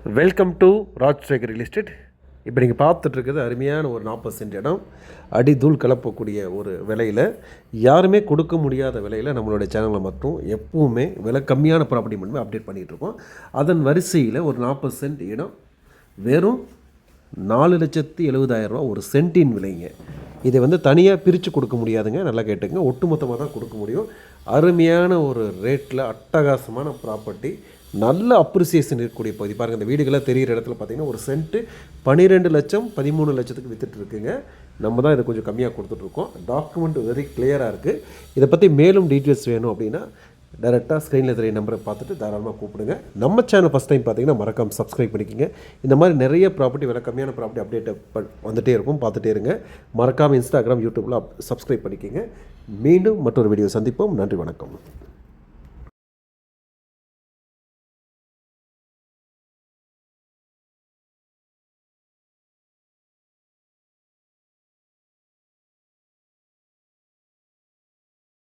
Welcome to Rajsekar real estate. இப்போ நீங்கள் பார்த்துட்ருக்குது அருமையான ஒரு 40 சென்ட் இடம், அடி தூள் கலப்பக்கூடிய ஒரு விலையில், யாருமே கொடுக்க முடியாத விலையில் நம்மளுடைய சேனலில் மட்டும் எப்பவுமே விலை கம்மியான ப்ராப்பர்ட்டி மட்டுமே அப்டேட் பண்ணிகிட்ருக்கோம். அதன் வரிசையில் ஒரு 40 சென்ட் இடம் வெறும் 4,70,000 ஒரு சென்ட்டின் விலைங்க. இதை தனியாக பிரித்து கொடுக்க முடியாதுங்க, நல்லா கேட்டுங்க, ஒட்டுமொத்தமாக தான் கொடுக்க முடியும். அருமையான ஒரு ரேட்டில் அட்டகாசமான ப்ராப்பர்ட்டி, நல்ல அப்ரிசியேஷன் இருக்கக்கூடிய பகுதி. பாருங்கள், இந்த வீடுகளாக தெரிகிற இடத்துல பார்த்திங்கன்னா ஒரு சென்ட்டு 12 லட்சம் 13 லட்சத்துக்கு விற்றுட்ருக்குங்க. நம்ம தான் இதை கொஞ்சம் கம்மியாக கொடுத்துட்ருக்கோம். டாக்குமெண்ட் வெரி கிளியராக இருக்குது. இதை பற்றி மேலும் டீட்டெயில்ஸ் வேணும் அப்படின்னா டேரெக்டாக ஸ்க்ரீனில் தெரிய நம்பரை பார்த்துட்டு தாராளமாக கூப்பிடுங்க. நம்ம சேனல் ஃபஸ்ட் டைம் பார்த்தீங்கன்னா மறக்காமல் சப்ஸ்கிரைப் பண்ணிக்கோங்க. இந்த மாதிரி நிறைய ப்ராப்பர்ட்டி, விலை கம்மியான ப்ராப்பர்ட்டி அப்டேட் வந்துகிட்டே இருக்கும், பார்த்துட்டே இருங்க. மறக்காமல் இன்ஸ்டாகிராம், யூடியூப்பில் சப்ஸ்கிரைப் பண்ணிக்கோங்க. மீண்டும் மற்றொரு வீடியோ சந்திப்போம். நன்றி, வணக்கம்.